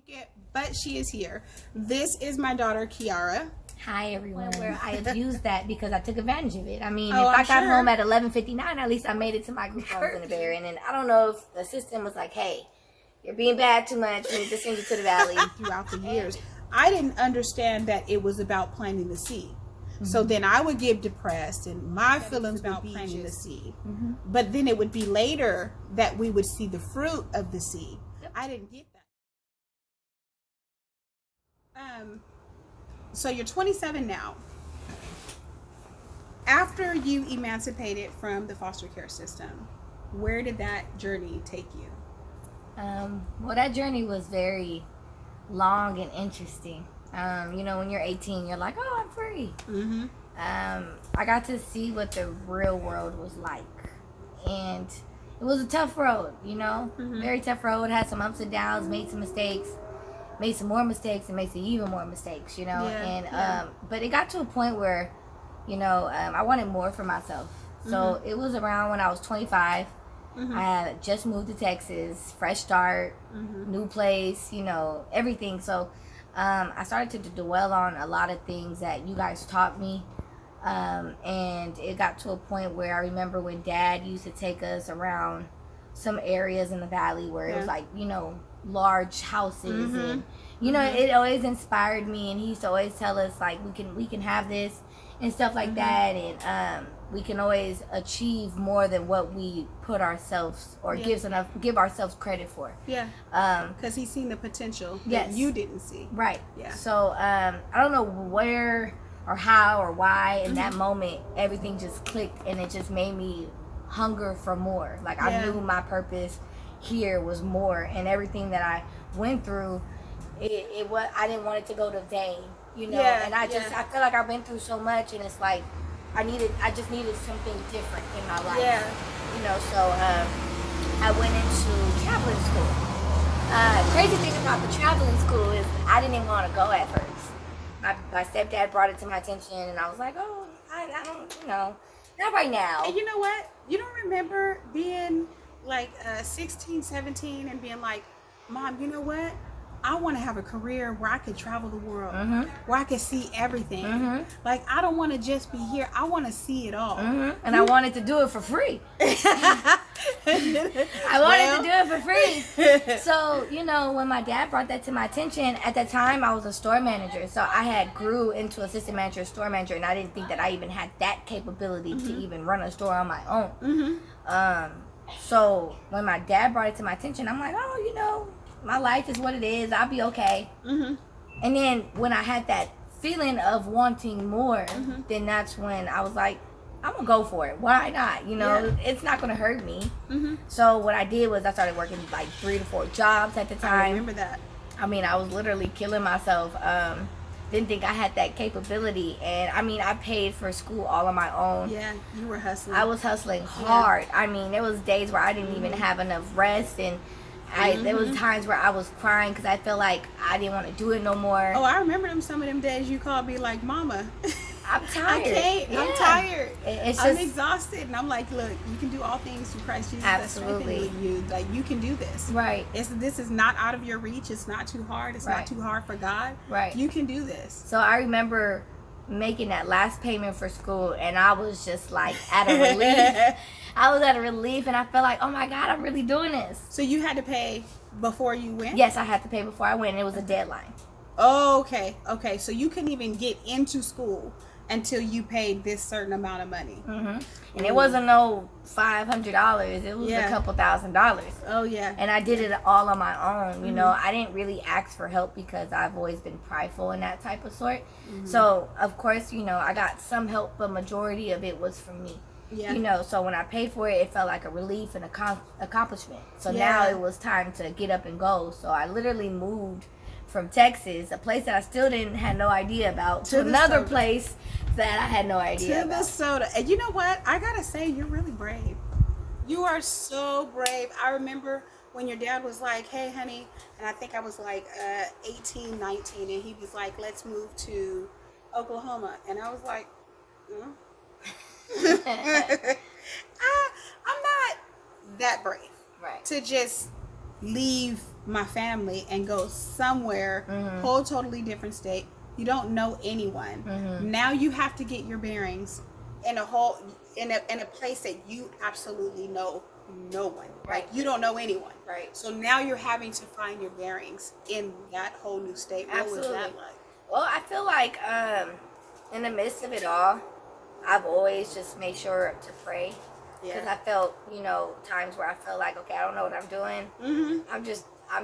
it, but she is here. This is my daughter, Kiara. Hi, everyone. Where I abused that because I took advantage of it. I mean, Oh, if I I'm got sure. home at 11:59, at least I made it to my group homes in the Bay. And then I don't know if the system was like, hey, you're being bad too much. We need to send you to the valley. Throughout the years, I didn't understand that it was about planting the seed. So then I would get depressed and my feelings about planting the seed. But then it would be later that we would see the fruit of the seed. I didn't get that. So you're 27 now. After you emancipated from the foster care system, where did that journey take you? Well, that journey was very long and interesting. You know, when you're 18, you're like, oh, I'm free. I got to see what the real world was like. And it was a tough road, you know, very tough road. Had some ups and downs, made some mistakes, made some more mistakes, and made some even more mistakes, you know. But it got to a point where, you know, I wanted more for myself. So it was around when I was 25. I had just moved to Texas, fresh start, new place, you know, everything. So I started to dwell on a lot of things that you guys taught me. And it got to a point where I remember when Dad used to take us around some areas in the valley where it was like, you know, large houses and, you know, it always inspired me. And he used to always tell us like, we can have this and stuff like that. And, we can always achieve more than what we put ourselves or give ourselves credit for. Because he's seen the potential that you didn't see. Right. So I don't know where or how or why in that moment everything just clicked and it just made me hunger for more. Like I knew my purpose here was more, and everything that I went through, it was, I didn't want it to go to vain, you know. And I feel like I've been through so much, and it's like I just needed something different in my life. You know, so I went into traveling school. Crazy thing about the traveling school is I didn't even want to go at first. My stepdad brought it to my attention, and I was like, oh, I don't, you know, not right now. And you know what? You don't remember being like 16, 17 and being like, Mom, you know what? I want to have a career where I could travel the world, where I could see everything. Like, I don't want to just be here. I want to see it all. And I wanted to do it for free. I wanted to do it for free. So, you know, when my dad brought that to my attention, at that time I was a store manager. So I had grew into assistant manager, store manager, and I didn't think that I even had that capability to even run a store on my own. So when my dad brought it to my attention, I'm like, oh, you know, my life is what it is. I'll be okay. And then when I had that feeling of wanting more, then that's when I was like, I'm gonna go for it. Why not? You know, it's not gonna hurt me. So what I did was I started working like 3 to 4 jobs at the time. I remember that. I mean, I was literally killing myself. Didn't think I had that capability, and I mean, I paid for school all on my own. Yeah, you were hustling. I was hustling hard. I mean, there was days where I didn't even have enough rest, and there was times where I was crying because I felt like I didn't want to do it no more. Oh, I remember some of them days you called me like, Mama, I'm tired. I can't. I'm tired. I'm just exhausted. And I'm like, look, you can do all things through Christ Jesus. Absolutely. That's strengthening you. Like, you can do this. Right. This is not out of your reach. It's not too hard. It's not too hard for God. Right. You can do this. So I remember making that last payment for school, and I was just like at a relief. I was at a relief, and I felt like, oh my God, I'm really doing this. So you had to pay before you went? Yes, I had to pay before I went, and it was a deadline. Oh, okay. So you couldn't even get into school until you paid this certain amount of money. And it wasn't no $500. It was a couple $1,000s. Oh, yeah. And I did it all on my own. You know, I didn't really ask for help because I've always been prideful in that type of sort. So, of course, you know, I got some help, but majority of it was from me. You know, so when I paid for it, it felt like a relief and accomplishment. So now it was time to get up and go. So I literally moved from Texas, a place that I still didn't have no idea about, to another place that I had no idea about. Minnesota. And you know what? I gotta say, you're really brave. You are so brave. I remember when your dad was like, hey, honey, and I think I was like 18, 19, and he was like, let's move to Oklahoma. And I was like, I'm not that brave to just leave my family and go somewhere, whole totally different state. You don't know anyone. Now you have to get your bearings in a place that you absolutely know no one. Right. Like you don't know anyone. Right. So now you're having to find your bearings in that whole new state. What Absolutely. was that like? Well, I feel like in the midst of it all, I've always just made sure to pray. Because I felt, times where I felt like, okay, I don't know what I'm doing. I'm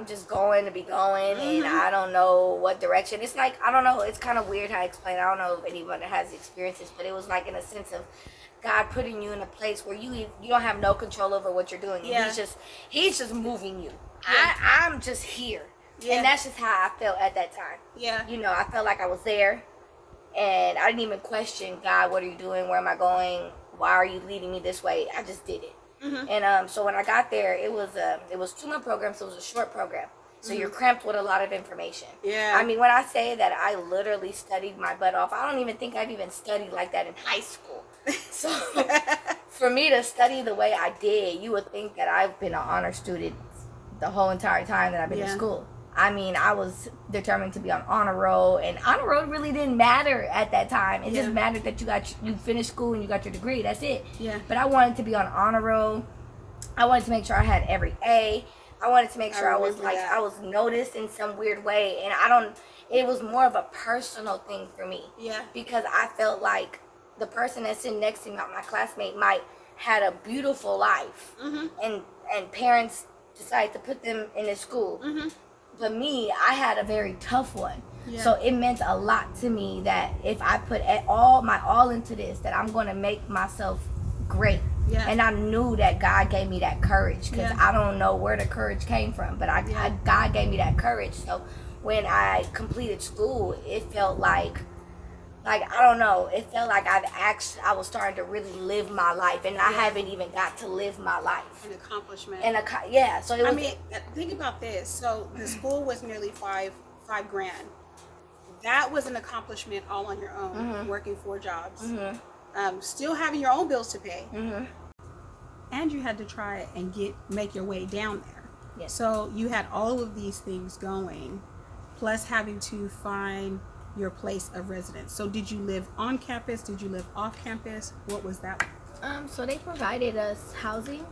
just going to be going, and I don't know what direction. It's like, I don't know. It's kind of weird how I explain. I don't know if anyone that has experiences, but it was like in a sense of God putting you in a place where you don't have no control over what you're doing. Yeah. He's just moving you. Yeah. I'm just here. Yeah. And that's just how I felt at that time. Yeah. I felt like I was there, and I didn't even question, God, what are you doing? Where am I going? Why are you leading me this way? I just did it. And so when I got there, it was 2-month program, so it was a short program. So you're cramped with a lot of information. Yeah. I mean, when I say that I literally studied my butt off, I don't even think I've even studied like that in high school. So for me to study the way I did, you would think that I've been an honor student the whole entire time that I've been in school. I mean, I was determined to be on honor roll, and honor roll really didn't matter at that time. It just mattered that you finished school and you got your degree. That's it. Yeah. But I wanted to be on honor roll. I wanted to make sure I had every A. I wanted to make sure I was noticed in some weird way, and it was more of a personal thing for me. Yeah. Because I felt like the person that's sitting next to me, my classmate, might had a beautiful life, and parents decided to put them in this school. But me, I had a very tough one. Yeah. So it meant a lot to me that if I put all into this, that I'm going to make myself great. Yeah. And I knew that God gave me that courage, because I don't know where the courage came from, but God gave me that courage. So when I completed school, it felt like I don't know, it felt like I was starting to really live my life, and I haven't even got to live my life. An accomplishment. So it was. I mean, think about this. So the school was nearly $5 grand. That was an accomplishment all on your own, working 4 jobs, still having your own bills to pay, and you had to try and make your way down there. Yes. So you had all of these things going, plus having to find your place of residence. So did you live on campus? Did you live off campus? What was that? So they provided us housing.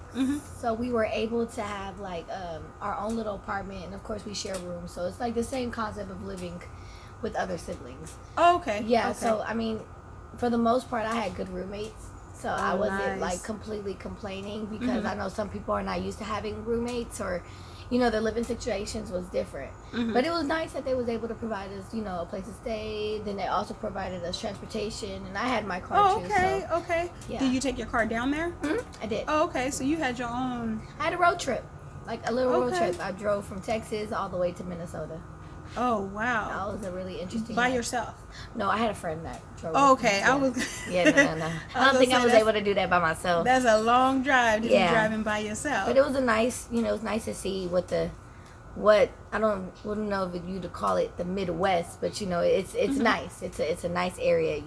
So we were able to have our own little apartment, and of course we share rooms. So it's like the same concept of living with other siblings. Oh, okay. Yeah. Okay. So I mean, for the most part, I had good roommates. So I wasn't nice. Completely complaining, because I know some people are not used to having roommates, or their living situations was different. But it was nice that they was able to provide us, a place to stay. Then they also provided us transportation, and I had my car too. Okay, so, okay. Yeah. Did you take your car down there? I did. Oh, okay. So you had your own. I had a road trip, a little road trip. I drove from Texas all the way to Minnesota. Oh, wow. That was a really interesting. By yourself? No, I had a friend that drove. Oh, okay. Yeah. I was. No. I don't think I was able to do that by myself. That's a long drive to be driving by yourself. But it was it was nice to see wouldn't know if you to call it the Midwest, but it's nice. It's a nice area.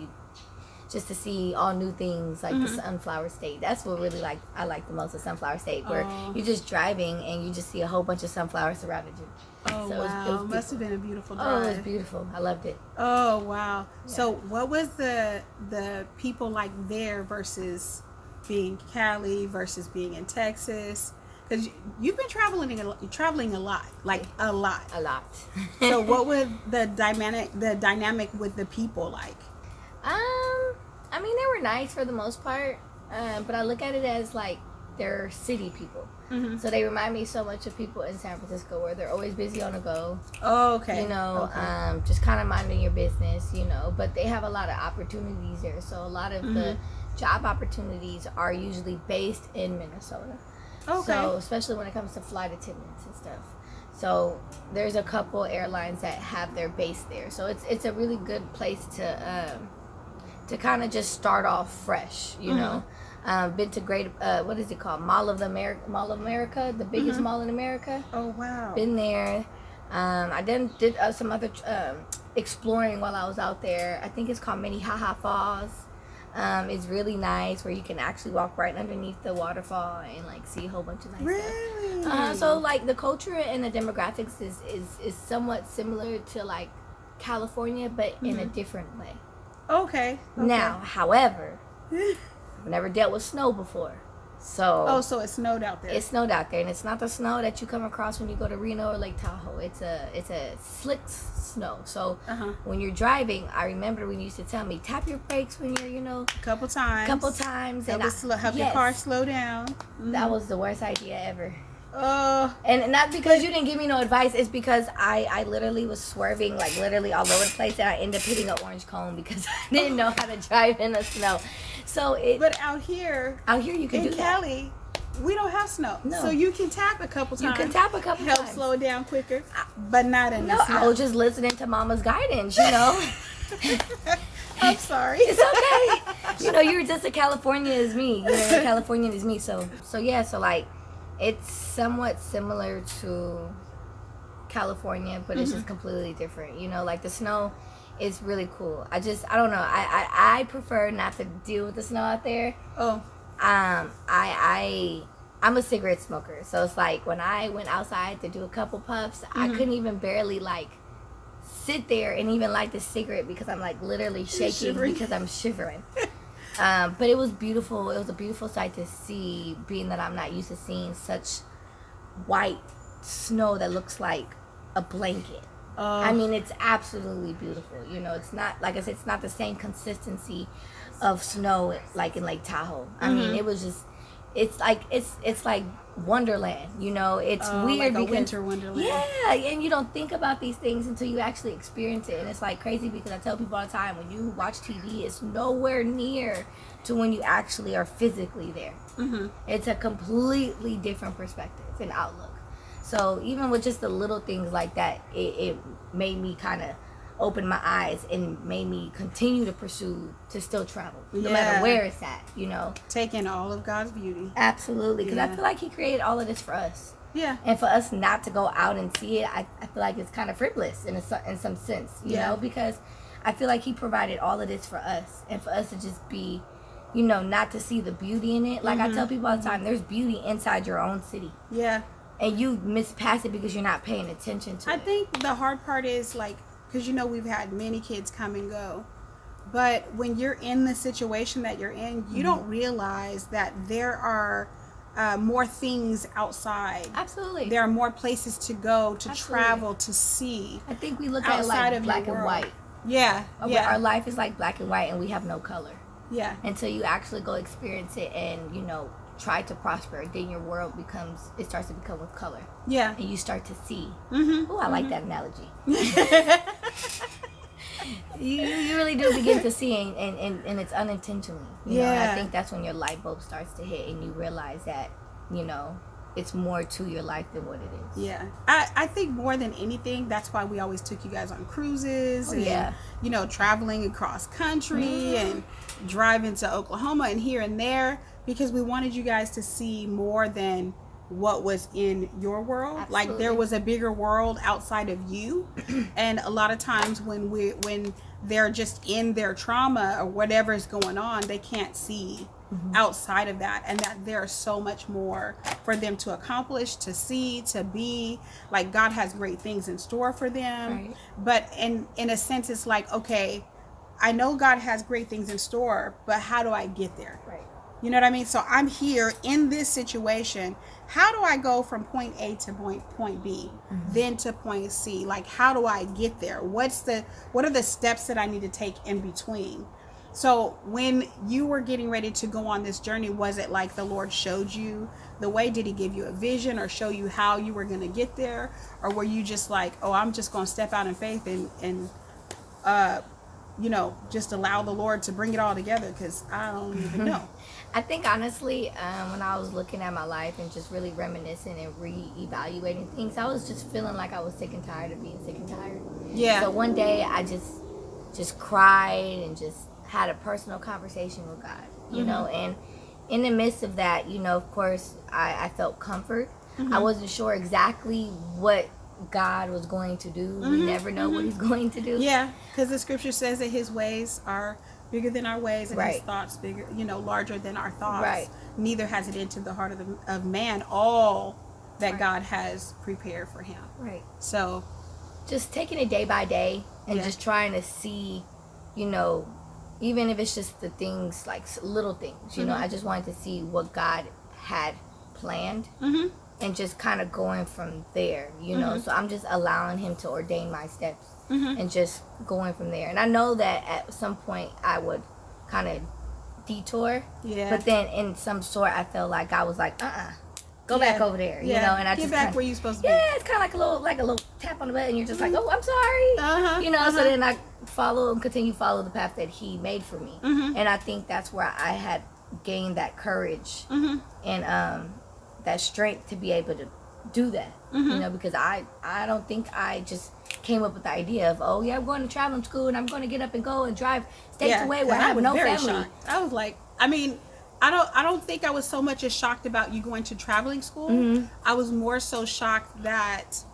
Just to see all new things, like the Sunflower State. That's what really I like the most, the Sunflower State, where you're just driving and you just see a whole bunch of sunflowers surrounded you. Oh, so wow. It must have been a beautiful drive. Oh, it was beautiful. I loved it. Oh, wow. Yeah. So what was the people like there versus being Cali versus being in Texas? Because you've been traveling a lot, a lot. So what was the dynamic with the people like? I mean, they were nice for the most part, but I look at it as they're city people. So they remind me so much of people in San Francisco, where they're always busy on the go. Oh, okay. Just kind of minding your business, but they have a lot of opportunities there. So a lot of the job opportunities are usually based in Minnesota. Okay. So especially when it comes to flight attendants and stuff. So there's a couple airlines that have their base there. So it's a really good place to kind of just start off fresh, been to great, what is it called? Mall of America, the biggest mall in America. Oh, wow. Been there. I then did some other exploring while I was out there. I think it's called Minnehaha Falls. It's really nice, where you can actually walk right underneath the waterfall and like see a whole bunch of nice stuff. So like the culture and the demographics is somewhat similar to like California, but in a different way. Okay. Now, however, I've never dealt with snow before. So so it snowed out there. It snowed out there, and it's not the snow that you come across when you go to Reno or Lake Tahoe. It's a slick snow. So when you're driving, I remember when you used to tell me, tap your brakes when you're, a couple times. And help your car slow down. That was the worst idea ever. Oh. And not because you didn't give me no advice, it's because I literally was swerving like literally all over the place, and I ended up hitting an orange cone because I didn't know how to drive in the snow. But out here you can do in Cali, we don't have snow. No. So you can tap a couple times. Help slow it down quicker, but not in the snow. I was just listening to Mama's guidance, I'm sorry. It's okay. You're just as Californian as me. Californian as me. So like, it's somewhat similar to California, but it's just completely different. Like the snow is really cool. I don't know. I prefer not to deal with the snow out there. Oh. I'm a cigarette smoker, so it's like when I went outside to do a couple puffs, I couldn't even barely like sit there and even light the cigarette because I'm like literally shaking because I'm shivering. But it was beautiful. It was a beautiful sight to see, being that I'm not used to seeing such white snow that looks like a blanket. I mean, it's absolutely beautiful. It's not, like I said, it's not the same consistency of snow like in Lake Tahoe. I mean, it was just, it's like Wonderland. It's weird, like a because winter wonderland. Yeah, and you don't think about these things until you actually experience it, and it's like crazy because I tell people all the time, when you watch TV, it's nowhere near to when you actually are physically there. It's a completely different perspective and outlook. So even with just the little things like that, it made me kind of open my eyes and made me continue to pursue to still travel, no matter where it's at, Take in all of God's beauty. Absolutely, because I feel like He created all of this for us. Yeah. And for us not to go out and see it, I feel like it's kind of frivolous in some sense, you know, because I feel like He provided all of this for us, and for us to just be, not to see the beauty in it. Like I tell people all the time, there's beauty inside your own city. Yeah. And you mispass it because you're not paying attention to it. I think the hard part is like, because we've had many kids come and go, but when you're in the situation that you're in, you don't realize that there are more things outside. Absolutely. There are more places to go, to travel, to see. I think we look at it like black and white. Yeah. Our life is like black and white, and we have no color. Yeah. Until you actually go experience it and, try to prosper, then your world starts to become with color. Yeah. And you start to see. Oh, I like that analogy. you really do begin to see, and it's unintentionally. You know, and I think that's when your light bulb starts to hit, and you realize that, it's more to your life than what it is. Yeah. I think more than anything, that's why we always took you guys on cruises and, traveling across country and driving to Oklahoma and here and there, because we wanted you guys to see more than what was in your world. Absolutely. Like there was a bigger world outside of you. And a lot of times when they're just in their trauma or whatever is going on, they can't see outside of that, and that there's so much more for them to accomplish, to see, to be. Like God has great things in store for them. Right. But in a sense, it's like, okay, I know God has great things in store, but how do I get there? Right. You know what I mean? So I'm here in this situation. How do I go from point A to point B, then to point C? Like, how do I get there? What are the steps that I need to take in between? So when you were getting ready to go on this journey, was it like the Lord showed you the way? Did He give you a vision or show you how you were going to get there? Or were you just like, oh, I'm just going to step out in faith and just allow the Lord to bring it all together, because I don't even know. I think honestly, when I was looking at my life and just really reminiscing and re-evaluating things, I was just feeling like I was sick and tired of being sick and tired. Yeah. So one day I just cried and just had a personal conversation with God, you know, and in the midst of that, of course, I felt comfort. I wasn't sure exactly what God was going to do. We never know what He's going to do. Yeah, because the scripture says that His ways are bigger than our ways, and Right. his thoughts bigger, larger than our thoughts. Right. Neither has it entered the heart of man all that Right. God has prepared for him. Right. So Just taking it day by day and Yeah. just trying to see, even if it's just the things, like little things, I just wanted to see what God had planned. Mm-hmm. And just kind of going from there, So I'm just allowing him to ordain my steps and just going from there. And I know that at some point I would kind of detour. Yeah. But then in some sort I felt like I was like, go back over there, and I get just back where you're supposed to be. yeah, it's kind of like a little tap on the butt, and you're just like, oh, I'm sorry, So then I continue to follow the path that he made for me, and I think that's where I had gained that courage and that strength to be able to do that, because I don't think I just came up with the idea of, oh yeah, I'm going to traveling school and I'm going to get up and go and drive states away where I have was no very family. shocked. I was like, I don't think I was so much as shocked about you going to traveling school. I was more so shocked that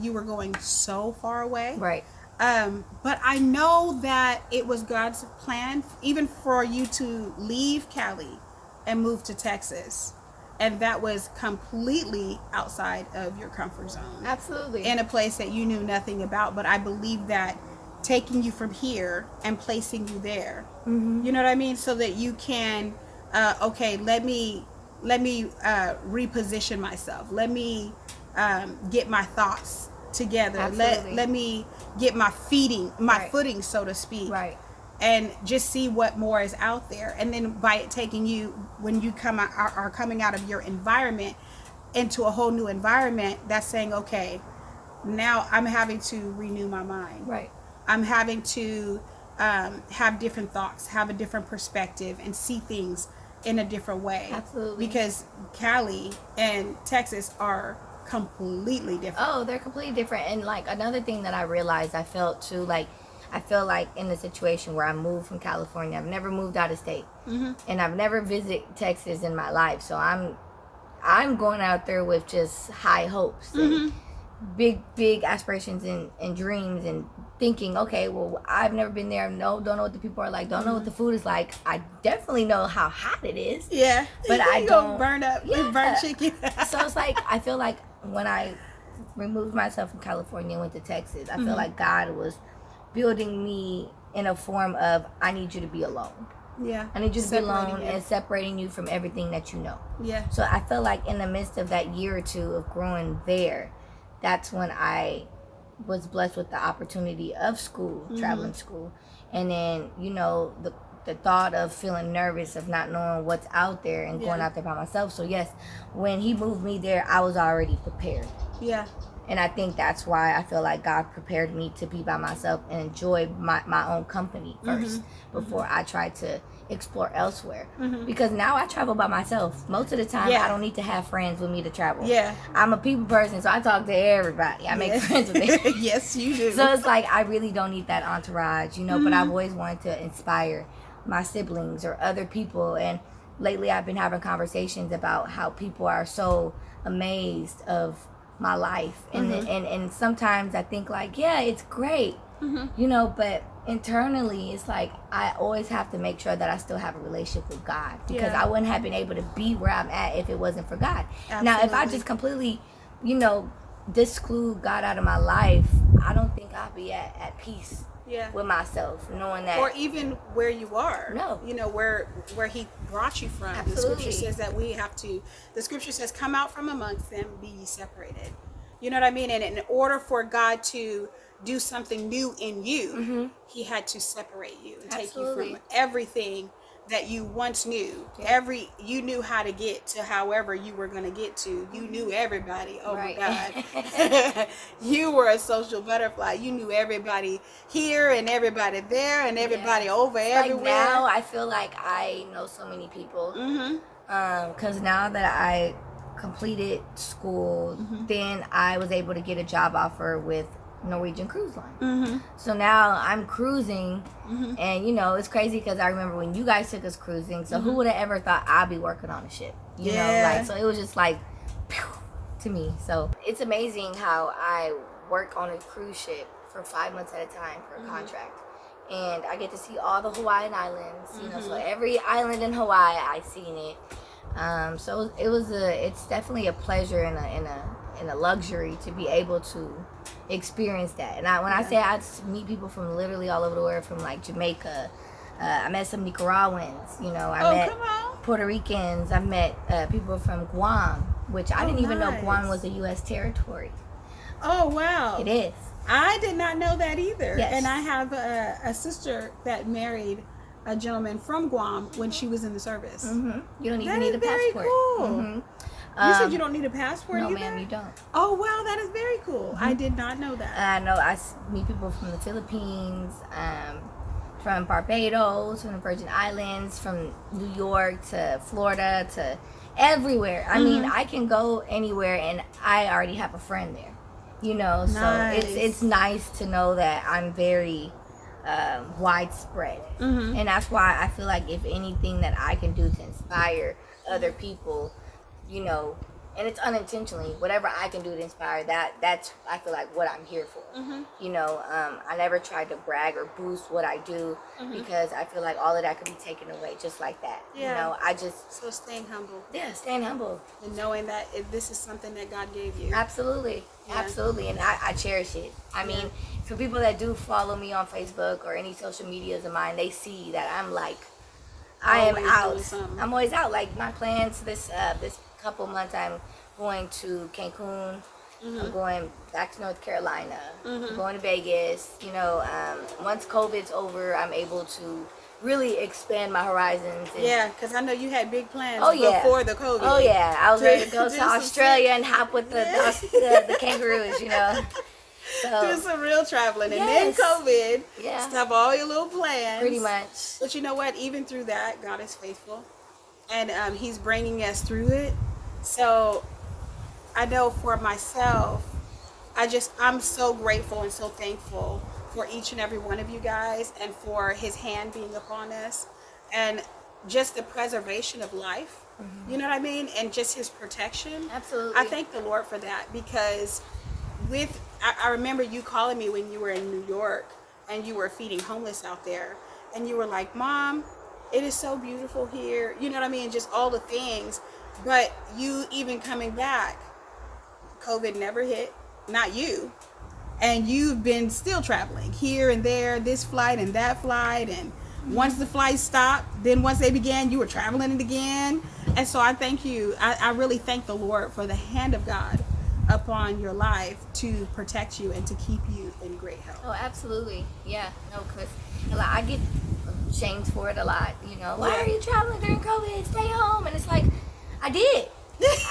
you were going so far away. Right. But I know that it was God's plan, even for you to leave Cali and move to Texas. And that was completely outside of your comfort zone. Absolutely. In a place that you knew nothing about. But I believe that taking you from here and placing you there, you know what I mean? So that you can, let me reposition myself. Let me get my thoughts together. Absolutely. Let me get my footing, so to speak. Right. And just see what more is out there. And then by it taking you, when you are coming out of your environment into a whole new environment, that's saying, okay, now I'm having to renew my mind. Right. I'm having to have different thoughts, have a different perspective, and see things in a different way. Absolutely. Because Cali and Texas are completely different. Oh, they're completely different. And like another thing that I realized, I felt too, like I feel like in the situation where I moved from California, I've never moved out of state, and I've never visited Texas in my life. So I'm going out there with just high hopes and big aspirations and dreams, and thinking, okay, well, I've never been there. Don't know what the people are like. Don't know what the food is like. I definitely know how hot it is. Yeah, but I don't burn up. Yeah. Burn chicken. So it's like I feel like when I removed myself from California and went to Texas, I feel like God was building me in a form of, I need you to be alone. Yeah. I need you to be alone Separating you. and separating you from everything that you know. Yeah. So I feel like in the midst of that year or two of growing there, that's when I was blessed with the opportunity of school, traveling school. And then, the thought of feeling nervous of not knowing what's out there and going out there by myself. So yes, when he moved me there, I was already prepared. Yeah. And I think that's why I feel like God prepared me to be by myself and enjoy my own company first before I tried to explore elsewhere. Because now I travel by myself. Most of the time, I don't need to have friends with me to travel. Yeah. I'm a people person, so I talk to everybody. I make friends with them. Yes, you do. So it's like I really don't need that entourage, but I've always wanted to inspire my siblings or other people. And lately I've been having conversations about how people are so amazed of my life, and sometimes I think like, yeah, it's great, but internally it's like I always have to make sure that I still have a relationship with God, because I wouldn't have been able to be where I'm at if it wasn't for God. Absolutely. Now if I just completely disclude God out of my life, I don't think I'll be at peace with myself, knowing that, or even where you are. No. Where he brought you from. Absolutely. The scripture says that the scripture says, come out from amongst them, be ye separated. You know what I mean? And in order for God to do something new in you, he had to separate you and take you from everything that you once knew. You knew how to get to however you were going to get to. You knew everybody. Oh my God. You were a social butterfly. You knew everybody here and everybody there and everybody over everywhere. Like now I feel like I know so many people. Because now that I completed school, then I was able to get a job offer with Norwegian Cruise Line. So now I'm cruising, and it's crazy because I remember when you guys took us cruising, so who would have ever thought I'd be working on a ship, you know, so it was just like pew, to me. So it's amazing how I work on a cruise ship for 5 months at a time for a contract, and I get to see all the Hawaiian islands. You know, so every island in Hawaii, I seen it. So it's definitely a pleasure and a luxury to be able to experience that. And when I say I meet people from literally all over the world, from like Jamaica, I met some Nicaraguans. You know, I met Puerto Ricans. I met people from Guam, which I didn't even know Guam was a U.S. territory. Oh wow! It is. I did not know that either. Yes. And I have a sister that married a gentleman from Guam when she was in the service. You don't even need a passport. That is very cool. You said you don't need a passport either? No, ma'am, you don't. Oh, wow, that is very cool. I did not know that. I know. I meet people from the Philippines, from Barbados, from the Virgin Islands, from New York to Florida to everywhere. I mean, I can go anywhere and I already have a friend there. You know, so it's nice to know that I'm very widespread. And that's why I feel like if anything that I can do to inspire other people, you know, and it's unintentionally, whatever I can do to inspire that's I feel like what I'm here for. You know, I never tried to brag or boost what I do because I feel like all of that could be taken away just like that. You know, I just so staying humble. Yeah, staying humble and knowing that this is something that God gave you. Absolutely. Absolutely, and I cherish it. I mean, for people that do follow me on Facebook or any social medias of mine, they see that I'm like, I am out. I'm always out. Like my plans this couple months, I'm going to Cancun. I'm going back to North Carolina. I'm going to Vegas. You know, once COVID's over, I'm able to really expand my horizons. And because I know you had big plans before the COVID. Oh yeah, I was ready to go to Australia and hop with the kangaroos, you know. So, do some real traveling, and then COVID, stop all your little plans. Pretty much. But you know what? Even through that, God is faithful, and He's bringing us through it. So I know for myself, I'm so grateful and so thankful for each and every one of you guys, and for His hand being upon us, and just the preservation of life. You know what I mean? And just His protection. Absolutely. I thank the Lord for that, because I remember you calling me when you were in New York and you were feeding homeless out there, and you were like, Mom, it is so beautiful here. You know what I mean? Just all the things. But you even coming back, COVID never hit, not you. And you've been still traveling here and there, this flight and that flight. And once the flight stopped, then once they began, you were traveling it again. And so I thank you. I really thank the Lord for the hand of God upon your life to protect you and to keep you in great health. Oh, absolutely. Yeah. No, because I get shamed for it a lot. You know, why are you traveling during COVID? Stay home. And it's like, I did.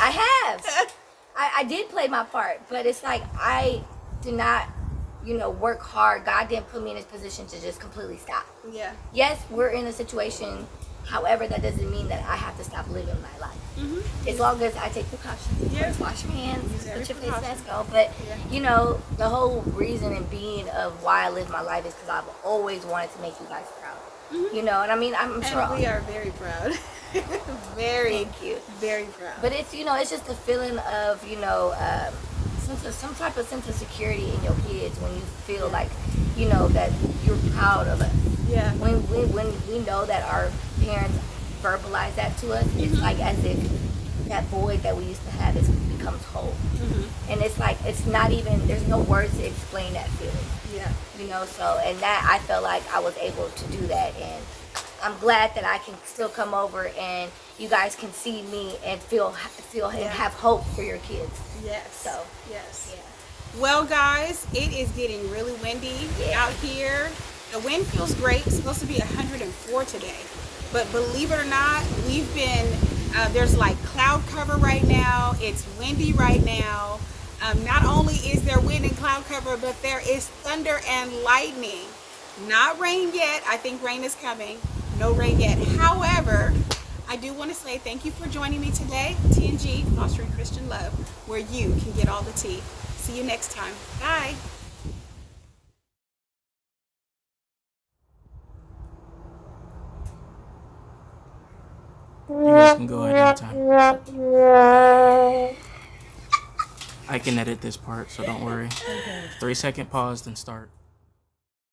I have. I did play my part, but it's like I did not, you know, work hard. God didn't put me in this position to just completely stop. Yeah. Yes, we're in a situation. However, that doesn't mean that I have to stop living my life. As long as I take precautions. Yes. Wash my hands, put your face mask on. But, you know, the whole reason and being of why I live my life is because I've always wanted to make you guys proud. You know, and I mean, I'm sure. And we are very proud. Thank you. Very proud. But it's, you know, it's just a feeling of, you know, some type of sense of security in your kids when you feel like, you know, that you're proud of us. Yeah. When we know that our parents verbalize that to us, it's like as if that void that we used to have becomes whole. And it's like, it's not even, there's no words to explain that feeling. Yeah. You know, so, and that I felt like I was able to do that, and I'm glad that I can still come over and you guys can see me and feel and have hope for your kids. Yes. So, yes. Yeah. Well, guys, it is getting really windy out here. The wind feels great. It's supposed to be 104 today. But believe it or not, we've been, there's like cloud cover right now. It's windy right now. Not only is there wind and cloud cover, but there is thunder and lightning. Not rain yet. I think rain is coming. No rain yet. However, I do want to say thank you for joining me today. TNG, Fostering Christian Love, where you can get all the tea. See you next time. Bye. You guys can go ahead anytime. I can edit this part, so don't worry. 3-second pause, then start.